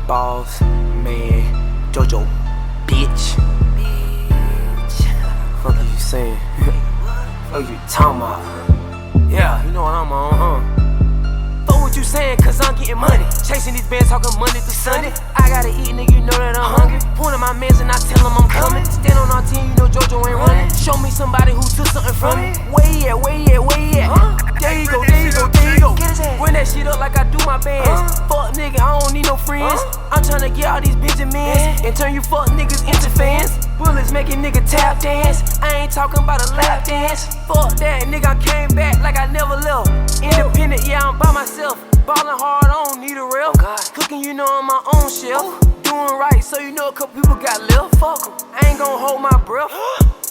Boss, man, JoJo, bitch. Fuck you saying? Fuck you talking about? Yeah, you know what I'm on, Fuck what you saying, cause I'm getting money. Chasing these bands, talking Monday through Sunday. I gotta eat, nigga, you know that I'm hungry. Pointing my mans and I tell them I'm coming. Stand on our team, you know JoJo ain't running. Show me somebody who took something from me. Where he at, where he at, where he at? There you go, there you go, there you go. Run that shit up like I do my bands. Fuck nigga, I don't need no friends. I'm tryna get all these Benjamins and turn you fuck niggas into fans. Bullets making nigga tap dance. I ain't talking about a lap dance. Fuck that, nigga, I came back like I never left. Independent, yeah, I'm by myself. Ballin' hard, I don't need a rep. Cooking, you know, I'm my own chef. Doing right, so you know a couple people got left. Fuck 'em, I ain't gon' hold my breath.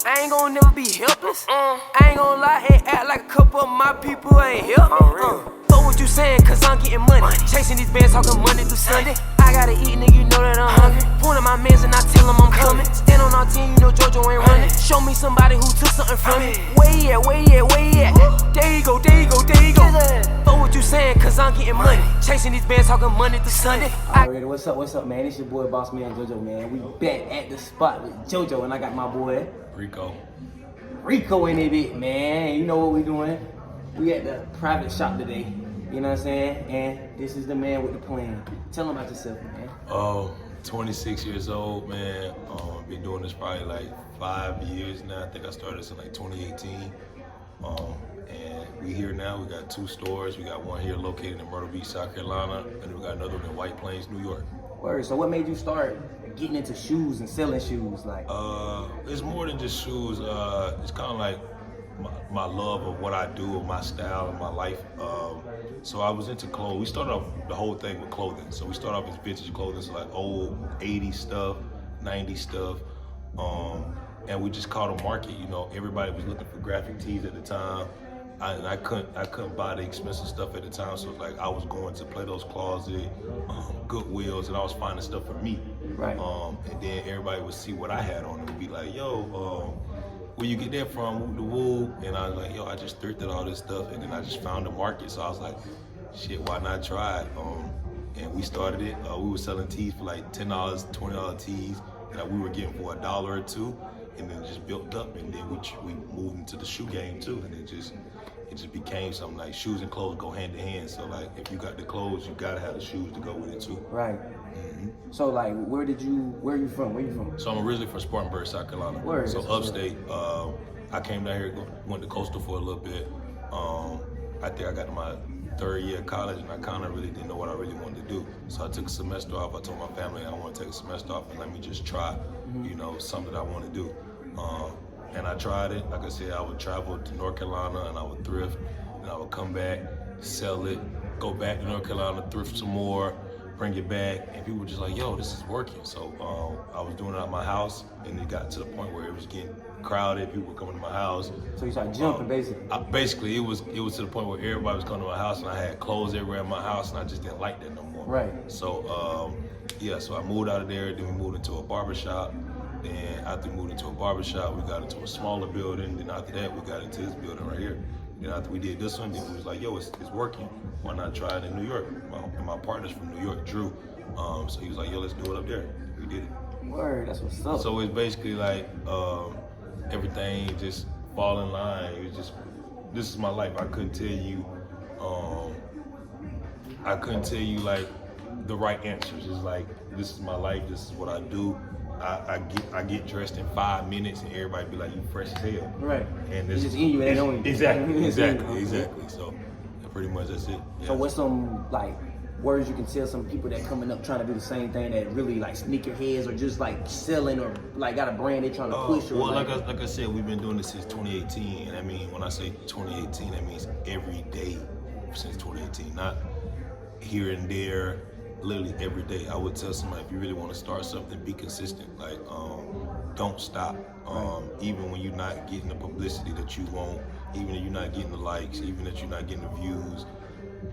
I ain't gon' never be helpless. I ain't gon' lie and act like a couple of my people ain't help me. Fuck what you saying, cause I'm getting money. Chasing these bands, talking Monday through Sunday. I gotta eat, nigga, you know that I'm hungry. Pointing my mans and I tell them I'm coming. Stand on our team, you know JoJo ain't running. Show me somebody who took something from me. Where he at, where he at, where he at? There you go, there you go, there you go. Fuck what you saying, cause I'm getting money. Chasing these bands, talking Monday through Sunday. Alright, what's up, man? It's your boy, Boss Man JoJo, man. We back at the spot with JoJo, and I got my boy Rico in it, man. You know what we doing? We at the private shop today. You know what I'm saying? And this is the man with the plan. Tell him about yourself, man. 26 years old, man. Been doing this probably like 5 years now. I think I started this in like 2018. And we here now. We got 2 stores. We got one here located in Myrtle Beach, South Carolina, and then we got another one in White Plains, New York. Word. So what made you start getting into shoes and selling shoes? Like, it's more than just shoes. It's kind of like my love of what I do, of my style, and my life. So I was into clothes. We started off the whole thing with clothing. So we started off as vintage clothing, so like old 80s stuff, 90s stuff. And we just caught a market. You know, everybody was looking for graphic tees at the time. I couldn't buy the expensive stuff at the time, so it's like I was going to Plato's Closet, Goodwills, and I was finding stuff for me. Right. And then everybody would see what I had on and would be like, yo, where you get that from? Woo the woo. And I was like, yo, I just thrifted all this stuff, and then I just found the market. So I was like, shit, why not try it? And we started it. We were selling tees for like $10, $20 tees, and we were getting for $1 or $2, and then it just built up. And then we moved into the shoe game too, and it just became something like shoes and clothes go hand in hand. So like, if you got the clothes, you gotta have the shoes to go with it too. Right. So like, where are you from? So I'm originally from Spartanburg, South Carolina. Word. So upstate. I came down here, went to Coastal for a little bit. I think I got to my 3rd year of college, and I kind of really didn't know what I really wanted to do. So I took a semester off. I told my family I want to take a semester off and let me just try, you know, something that I want to do. And I tried it. Like I said, I would travel to North Carolina and I would thrift, and I would come back, sell it, go back to North Carolina, thrift some more, bring it back, and people were just like, yo, this is working. So I was doing it at my house, and it got to the point where it was getting crowded. People were coming to my house. So you started jumping, basically. Basically, it was to the point where everybody was coming to my house, and I had clothes everywhere in my house, and I just didn't like that no more. Right. So yeah, so I moved out of there. Then we moved into a barbershop. Then after we moved into a barbershop, we got into a smaller building. Then after that, we got into this building right here. Then after we did this one, then we was like, yo, it's working. Why not try it in New York? My partner's from New York, Drew. So he was like, yo, let's do it up there. We did it. Word, that's what's up. So it's basically like everything just fall in line. It was just, this is my life. I couldn't tell you like the right answers. It's like, this is my life. This is what I do. I get dressed in 5 minutes, and everybody be like, you fresh as hell. Right. And it's just in you, they don't. Exactly. So pretty much that's it. Yeah. So what's some like words you can tell some people that coming up trying to do the same thing, that really like sneak your heads, or just like selling, or like got a brand they trying to push? Or well, like I said, we've been doing this since 2018, and I mean, when I say 2018, that means every day since 2018, not here and there. Literally every day. I would tell somebody, if you really want to start something, be consistent. Like, don't stop. Even when you're not getting the publicity that you want, even if you're not getting the likes, even if you're not getting the views,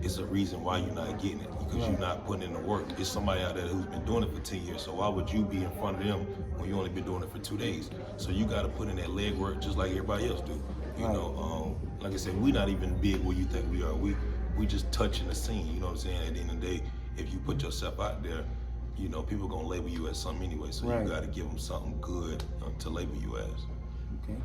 it's a reason why you're not getting it, because you're not putting in the work. It's somebody out there who's been doing it for 10 years, so why would you be in front of them when you only been doing it for 2 days? So you got to put in that leg work just like everybody else do. You know, like I said, we're not even big where you think we are. We just touching the scene, you know what I'm saying? At the end of the day, if you put yourself out there, you know, people gonna label you as something anyway, so Right. you gotta give them something good to label you as. Okay.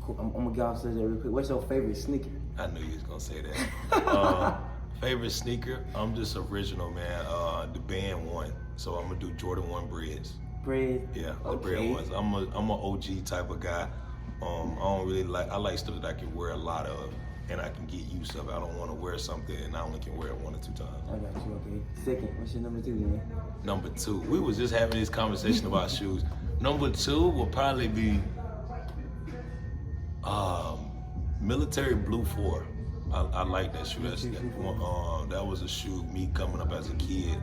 Cool. I'm gonna get off stage real quick. What's your favorite sneaker? I knew you was gonna say that. Favorite sneaker? I'm just original, man. The band one, so I'm gonna do Jordan 1 breads. Bread. Yeah, the Okay. bread ones. I'm a OG type of guy. I don't really I like stuff that I can wear a lot of and I can get used of. I don't want to wear something and I only can wear it 1 or 2 times. I got you. Okay. Second. What's your number 2, man? Number 2, we was just having this conversation about shoes. Number 2 will probably be Military Blue 4. I like that shoe. That was a shoe, me coming up as a kid.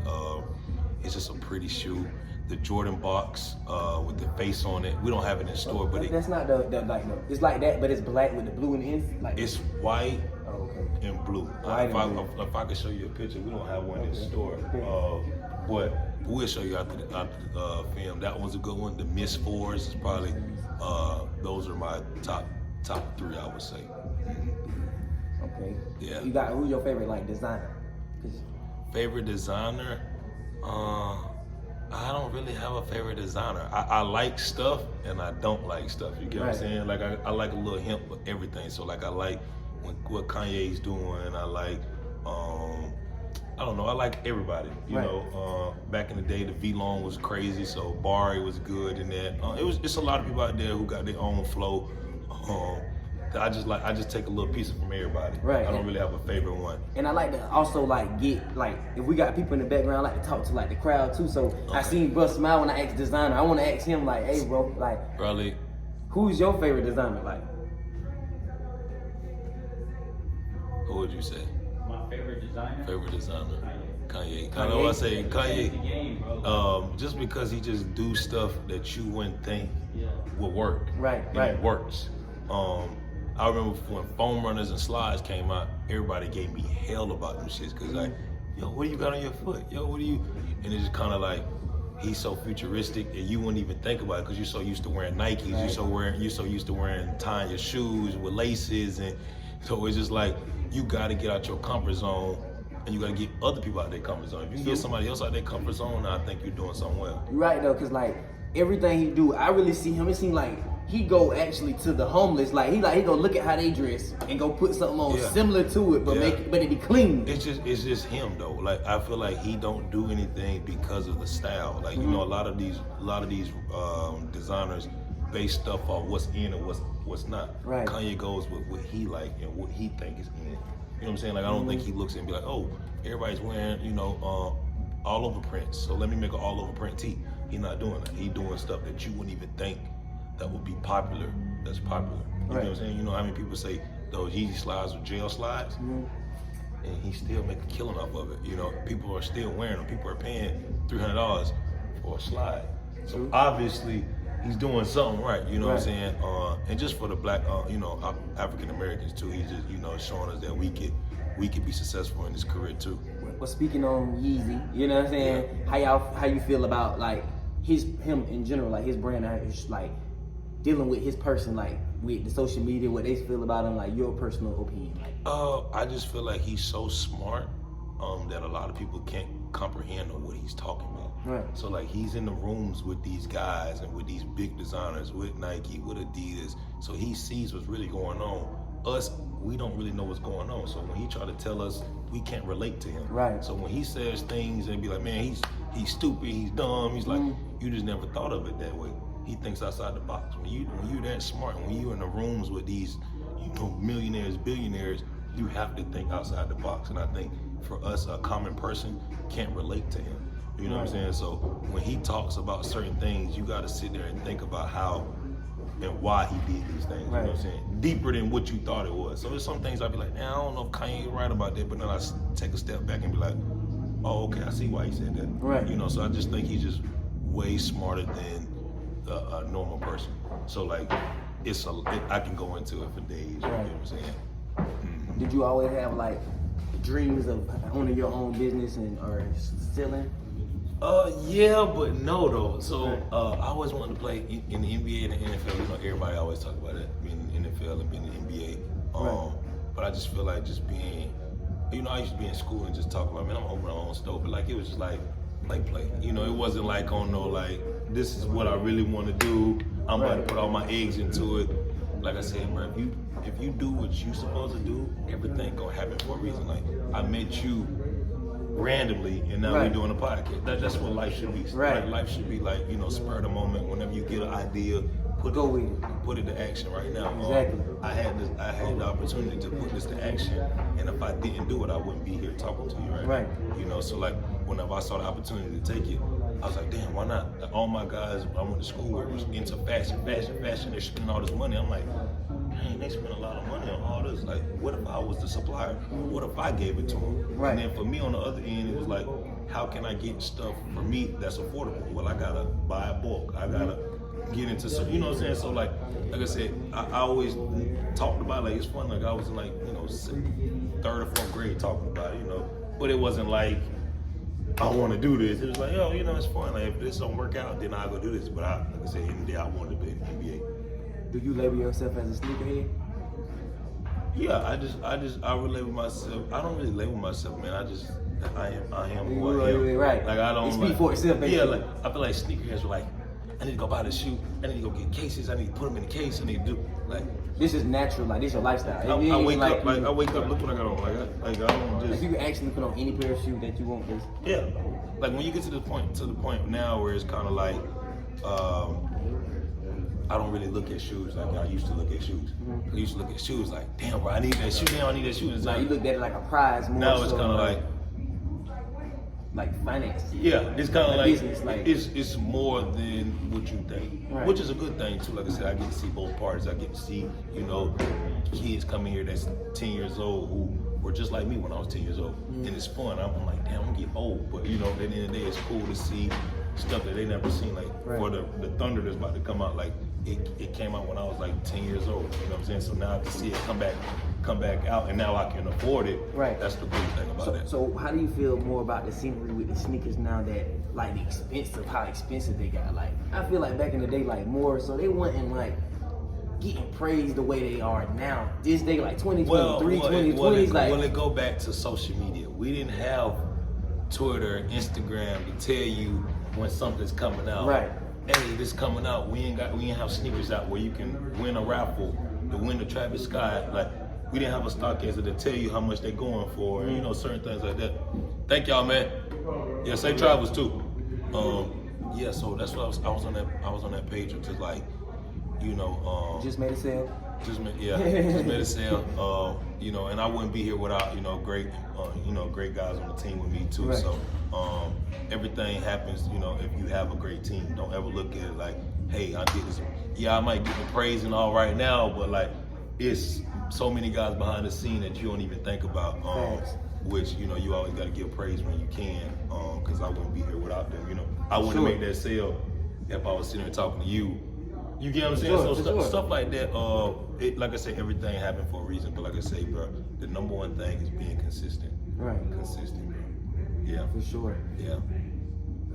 It's just a pretty shoe. The Jordan box with the face on it. We don't have it in store, but that's not the like no. It's like that, but it's black with the blue in the end. Like it's white oh, okay. and blue. If I could show you a picture, we don't have one in store. But we'll show you after the film. That one's a good one. The Miss 4s is probably those are my top 3, I would say. Okay. Yeah. You got who's your favorite like designer? Favorite designer? I don't really have a favorite designer. I like stuff and I don't like stuff. You get what I'm saying? Like I like a little hint with everything. So like I like what Kanye's doing. I like I don't know. I like everybody. You know, back in the day, the V-Long was crazy. So Barry was good in that. It's a lot of people out there who got their own flow. I just take a little piece from everybody. Right. I don't really have a favorite one. And I like to also like get like if we got people in the background, I like to talk to like the crowd too. So I seen bro smile when I asked designer. I want to ask him like, hey bro, like, Probably. who's your favorite designer? Like, Who would you say? My favorite designer? Favorite designer. Kanye. I know I say Kanye. Just because he just do stuff that you wouldn't think would work. Right. And it works. I remember when foam runners and slides came out, everybody gave me hell about them shits. Cause like, yo, what do you got on your foot? Yo, what do you? And it's just kind of like, he's so futuristic and you wouldn't even think about it because you're so used to wearing Nikes. You're so used to wearing tying your shoes with laces, and so it's just like you got to get out your comfort zone. And you gotta get other people out their comfort zone. If you can get somebody else out their comfort zone, I think you're doing something well. you're right though, cause like everything he do, I really see him. It seems like he go actually to the homeless. Like he go look at how they dress and go put something on similar to it, but but it be clean. It's just him though. Like I feel like he don't do anything because of the style. Like you know, a lot of these designers base stuff off what's in and what's not. Right. Kanye goes with what he like and what he think is in. You know what I'm saying? Like I don't think he looks and be like, oh, everybody's wearing, all over prints, so let me make an all over print tee. He's not doing that. He doing stuff that you wouldn't even think that would be popular. That's popular. You know what I'm saying? You know how many people say those Yeezy slides are jail slides, and he still make a killing off of it. You know, people are still wearing them. People are paying $300 for a slide. So obviously he's doing something right. You know what I'm saying? And just for the black, African Americans too. He's just showing us that we could be successful in this career too. Well, speaking on Yeezy, you know what I'm saying? How you feel about like him in general, like his brand, like dealing with his person, like with the social media, what they feel about him, like your personal opinion? I just feel like he's so smart that a lot of people can't comprehend what he's talking about. Right. So like he's in the rooms with these guys and with these big designers, with Nike, with Adidas. So he sees what's really going on. Us, we don't really know what's going on. So when he try to tell us, we can't relate to him. Right. So when he says things and be like, man, he's stupid, he's dumb. He's like, you just never thought of it that way. He thinks outside the box. When you're that smart, when you're in the rooms with these, millionaires, billionaires, you have to think outside the box. And I think for us, a common person can't relate to him. You know what I'm saying? So when he talks about certain things, you got to sit there and think about how and why he did these things. You know what I'm saying? Deeper than what you thought it was. So there's some things I'd be like, I don't know if Kanye right about that, but then I take a step back and be like, oh, okay, I see why he said that. Right. So I just think he's just way smarter than a normal person. So like, I can go into it for days. You know what I'm saying? Did you always have like dreams of owning your own business or selling? Yeah, but no though. So I always wanted to play in the NBA and the NFL. Everybody always talk about it, being in the NFL and being in the NBA. But I just feel like just being, I used to be in school and just talk about, man, I'm opening my own store. But like it was just like play. You know, it wasn't like on no like this is what I really want to do. I'm about to put all my eggs into it. Like I said, bro, if you do what you supposed to do, everything gonna happen for a reason. Like I met you randomly, and now we're doing a podcast. That's what life should be. Right. Like, life should be like, you know, spur of the moment. Whenever you get an idea, put it to action right now. Exactly. I had the opportunity to put this to action, and if I didn't do it, I wouldn't be here talking to you right Right. now. You know, so like whenever I saw the opportunity to take it, I was like, damn, why not? Like, all my guys I went to school with was into fashion. They're spending all this money. I'm like, dang, they spend a lot of money on all this. Like, what if I was the supplier? What if I gave it to them? Right. And then for me on the other end, it was like, how can I get stuff for me that's affordable? Well, I gotta buy a bulk. I gotta get into some, you know what I'm saying? So like I said, I always talked about it, like it's fun. Like I was in like, you know, 3rd or 4th grade talking about it, you know. But it wasn't like I want to do this. It was like, oh, you know, it's fun. Like if this don't work out, then I'll go do this. But like I said, in the day I wanted to be in the NBA. Do you label yourself as a sneakerhead? Yeah, I relate with myself. I don't really label myself, man. I am who I am. Right. Like I don't. You speak for itself, basically. Yeah, like I feel like sneakerheads are like, I need to go buy the shoe. I need to go get cases. I need to put them in the case. I need to do like. This is natural. Like this your lifestyle. I wake up. Like I wake up. Look what I got on. Like I don't just. Like you can actually put on any pair of shoes that you want. This. Yeah. Like when you get to the point now where it's kind of like, I don't really look at shoes like I used to look at shoes. I used to look at shoes like, damn, bro, I need that shoe. Damn, I need that shoe. It's like you look at it like a prize more. Now it's so kind of like finance. Yeah, it's kind of like business. Like it's more than what you think, right. Which is a good thing too. Like I said, I get to see both parties. I get to see, you know, kids coming here that's 10 years old who were just like me when I was 10 years old, and it's fun. I'm like, damn, I'm getting old, but you know, at the end of the day, it's cool to see stuff that they never seen. Like for the Thunder that's about to come out, like it came out when I was like 10 years old. You know what I'm saying? So now to see it come back out, and now I can afford it. Right. That's the cool thing about that. So how do you feel more about the scenery with the sneakers now that like how expensive they got? Like I feel like back in the day, like more so they wasn't like getting praised the way they are now. This day, like 2023, 2020, like it go back to social media. We didn't have Twitter, Instagram to tell you when something's coming out. Right. Hey, this coming out. We ain't have sneakers out where you can win a raffle to win the Travis Scott. Like we didn't have a stockcaster to tell you how much they're going for. You know, certain things like that. Thank y'all, man. Yeah, safe travels too. Yeah, so that's what I was on that page of just like, you know, just made a sale. Just made a sale. You know, and I wouldn't be here without, you know, great guys on the team with me too. Right. So everything happens, you know, if you have a great team. Don't ever look at it like, hey, I did this. Yeah, I might get the praise and all right now, but like it's so many guys behind the scene that you don't even think about. Which, you know, you always got to give praise when you can, because I wouldn't be here without them. You know, I wouldn't make that sale if I was sitting here talking to you. You get what I'm saying? So stuff like that. Like I said, everything happened for a reason. But like I say, bro, the number one thing is being consistent. Right. Consistent, bro. Yeah. For sure. Yeah.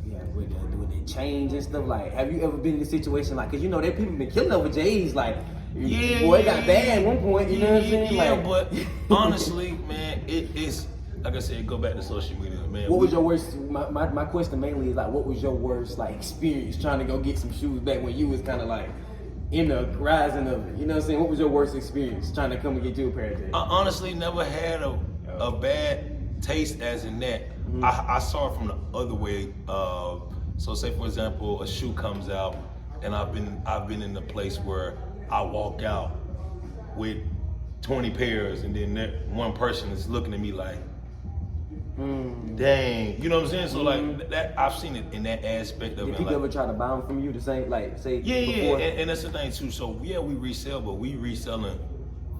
Yeah, with the change and stuff. Like, have you ever been in a situation like, cause you know, there people been killing over J's. Like, boy, it got bad at one point. You know what I'm saying? Yeah, like, but honestly, man, it's like I said, go back to social media, man. What was your worst? My question mainly is like, what was your worst like experience trying to go get some shoes back when you was kind of like in the rising of it? You know what I'm saying? What was your worst experience trying to come and get you a pair of J's? I honestly never had a bad taste as in that. Mm-hmm. I saw it from the other way. So say for example, a shoe comes out, and I've been in the place where I walk out with 20 pairs, and then one person is looking at me like, dang, you know what I'm saying? So like that, I've seen it in that aspect of Did it. people like, ever try to buy them from you? The same, like say before? And that's the thing too. So yeah, we resell, but we reselling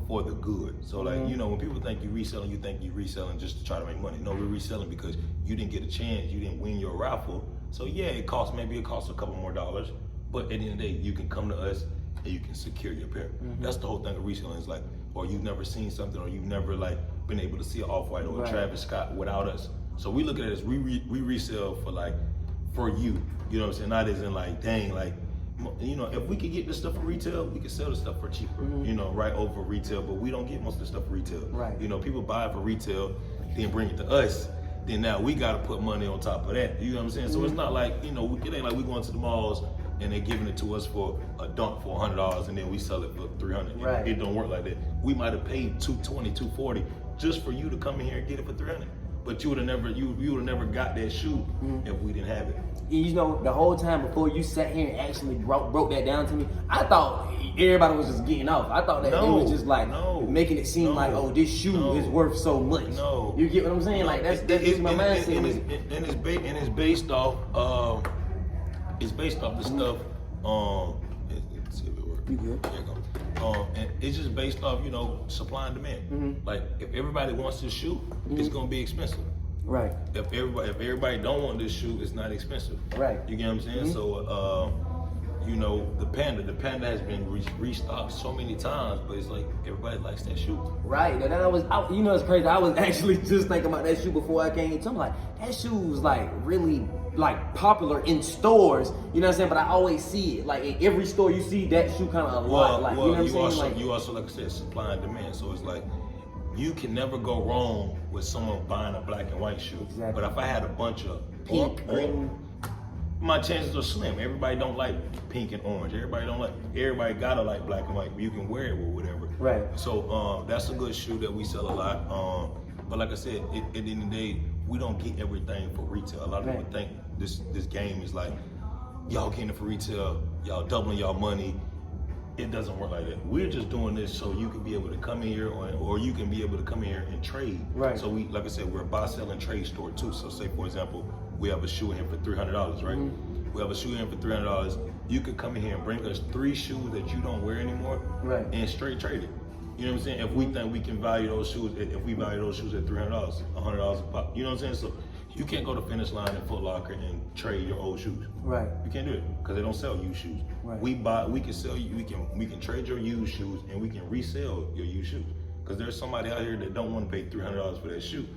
for the good. So like, you know, when people think you reselling, you think you reselling just to try to make money. No, we're reselling because you didn't get a chance, you didn't win your raffle. So yeah, it costs a couple more dollars, but at the end of the day, you can come to us and you can secure your pair. That's the whole thing of reselling. Is like, or you've never seen something, or you've never like been able to see an Off-White or a Travis Scott without us. So we look at it as we resell for you. You know what I'm saying? Not as in like, dang, like, you know, if we could get this stuff for retail, we could sell the stuff for cheaper, you know, right over retail, but we don't get most of the stuff for retail. Right. You know, people buy it for retail, then bring it to us, then now we gotta put money on top of that. You know what I'm saying? So it's not like, it ain't like we going to the malls and they giving it to us for a dunk for $100 and then we sell it for $300. Right. It don't work like that. We might have paid $220, $240 just for you to come in here and get it for $300. But you would have never got that shoe if we didn't have it. The whole time before you sat here and actually broke that down to me, I thought everybody was just getting off. I thought that it was just like making it seem like, oh, this shoe is worth so much. No, you get what I'm saying? Like that's just my mindset. And it's based off. It's based off the stuff. Let's see if it works. You good? There you go. And it's just based off, supply and demand. Like if everybody wants this shoe, it's gonna be expensive. Right. If everybody don't want this shoe, it's not expensive. Right. You get what I'm saying? So, the Panda has been restocked so many times, but it's like everybody likes that shoe. Right. And it's crazy. I was actually just thinking about that shoe before I came to. I'm like, that shoe was like really like popular in stores. You know what I'm saying? But I always see it like in every store. You see that shoe kind of a lot. Like, you know what I'm saying? You also, like I said, supply and demand. So it's like you can never go wrong with someone buying a black and white shoe. Exactly. But if I had a bunch of pink, green, my chances are slim. Everybody don't like pink and orange. Everybody gotta like black and white. You can wear it with whatever. Right. So that's a good shoe that we sell a lot. But like I said, at the end of the day, we don't get everything for retail. A lot of people think this game is like, y'all getting it for retail, y'all doubling y'all money. It doesn't work like that. We're just doing this so you can be able to come in here or you can be able to come in here and trade. Right. So like I said, we're a buy, sell, and trade store too. So say, for example, we have a shoe in here for $300, right? We have a shoe in here for $300. You could come in here and bring us 3 shoes that you don't wear anymore, right? And straight trade it. You know what I'm saying? If we think we can value those shoes, if we value those shoes at $300, $100 a pop, you know what I'm saying? So you can't go to Finish Line and Foot Locker and trade your old shoes. Right. You can't do it because they don't sell used shoes. Right. We can sell you. We can trade your used shoes and we can resell your used shoes. Because there's somebody out here that don't want to pay $300 for that shoe,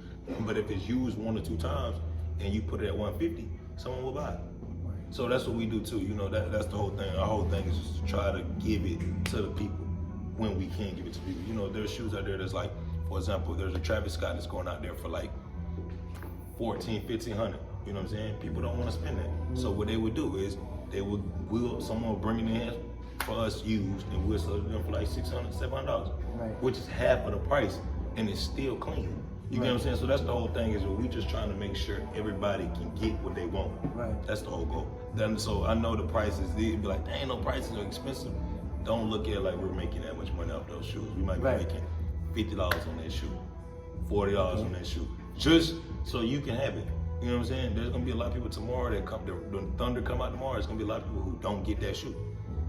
but if it's used 1 or 2 times and you put it at $150, someone will buy it. Right. So that's what we do too. That's the whole thing. Our whole thing is just to try to give it to the people when we can give it to people. There's shoes out there that's like, for example, there's a Travis Scott that's going out there for like $1,400, $1,500. You know what I'm saying? People don't want to spend that. So what they would do is someone will bring it in for us used and we'll sell them for like $600, $700, right? Which is half of the price and it's still clean. You get what I'm saying? So that's the whole thing is we just trying to make sure everybody can get what they want. Right. That's the whole goal. Then so I know the prices, they'd be like, dang, no prices are expensive. Don't look at it like we're making that much money off those shoes. We might be making $50 on that shoe, $40 on that shoe, just so you can have it. You know what I'm saying? There's gonna be a lot of people tomorrow the Thunder come out tomorrow. There's gonna be a lot of people who don't get that shoe.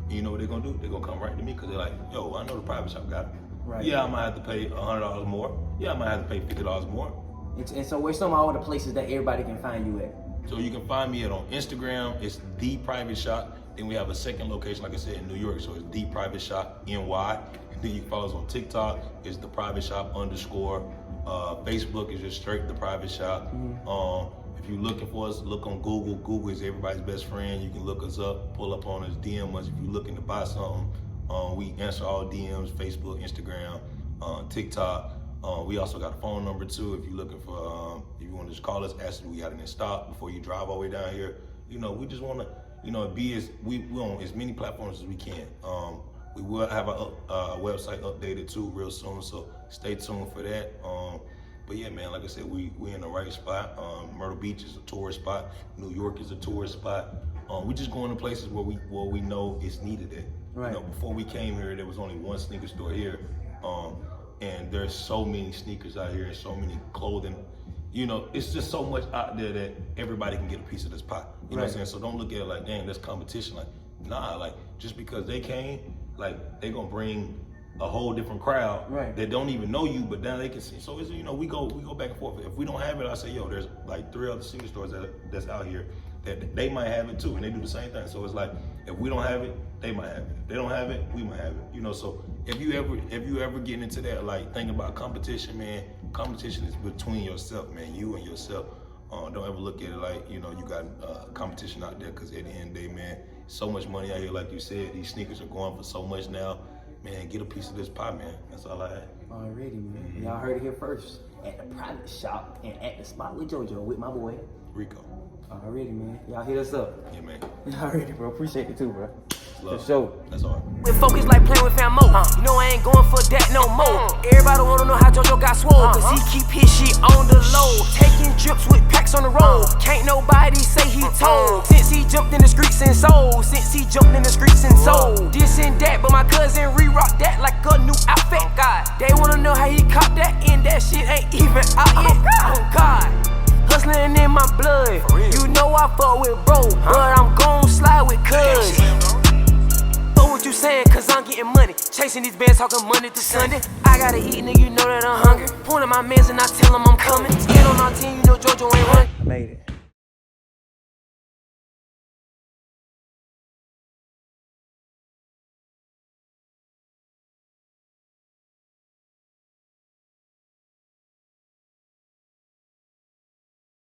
And you know what they're gonna do? They're gonna come right to me because they're like, yo, I know the private shop got it. Right. Yeah, I might have to pay $100 more. Yeah, I might have to pay $50 more. And so where's some of all the places that everybody can find you at? So you can find me on Instagram. It's The Private Shop. Then we have a second location, like I said, in New York. So it's The Private Shop NY. And then you can follow us on TikTok. It's The Private Shop _ Facebook is just straight The Private Shop. If you're looking for us, look on Google. Google is everybody's best friend. You can look us up, pull up on us, DM us. If you're looking to buy something, we answer all DMs, Facebook, Instagram, TikTok. We also got a phone number too. If you're looking for, if you want to just call us, ask us we got it in stock before you drive all the way down here. We just want to, we on as many platforms as we can. We will have a website updated too real soon, so stay tuned for that. But yeah, man, like I said, we in the right spot. Myrtle Beach is a tourist spot. New York is a tourist spot. We just going to places where we know it's needed at. Right. Before we came here, there was only one sneaker store here. And there's so many sneakers out here and so many clothing. It's just so much out there that everybody can get a piece of this pie. You know what I'm saying? So don't look at it like, dang, that's competition. Like, nah, like just because they came, like they gonna bring a whole different crowd that don't even know you, but now they can see. So it's, we go back and forth. If we don't have it, I say, yo, there's like 3 other sneaker stores that's out here that they might have it too, and they do the same thing. So it's like, if we don't have it, they might have it. If they don't have it, we might have it. So if you ever get into that, like thinking about competition, man, competition is between yourself, man, you and yourself. Don't ever look at it like, you got competition out there, because at the end of the day, man, so much money out here, like you said, these sneakers are going for so much now. Man, get a piece of this pie, man. That's all I had. Already, man. Y'all heard it here first. at the private shop and at the spot with JoJo with my boy Rico. Already, man. Y'all hit us up. Yeah, man. Already, bro. Appreciate it too, bro. Love. For sure. That's all. With focus like playing with famo. You know I ain't going for that no more. Everybody wanna know how JoJo got swole, cause he keep his shit on the low. Taking trips with packs on the road. Can't nobody say he told. Since he jumped in the streets and sold. Since he jumped in the streets and sold. This and that, but my cousin re-rock that like a new outfit. God, they wanna know how he caught that, and that shit ain't even out yet. Oh God, hustling in my blood. You know I fuck with bro, but I'm gon' slide with cuz. What you saying, cause I'm getting money. Chasing these bands, talking Monday through Sunday. I gotta eat, nigga, you know that I'm hungry. Point at my mans and I tell them I'm coming. Skin on our team, you know JoJo ain't running. I made it.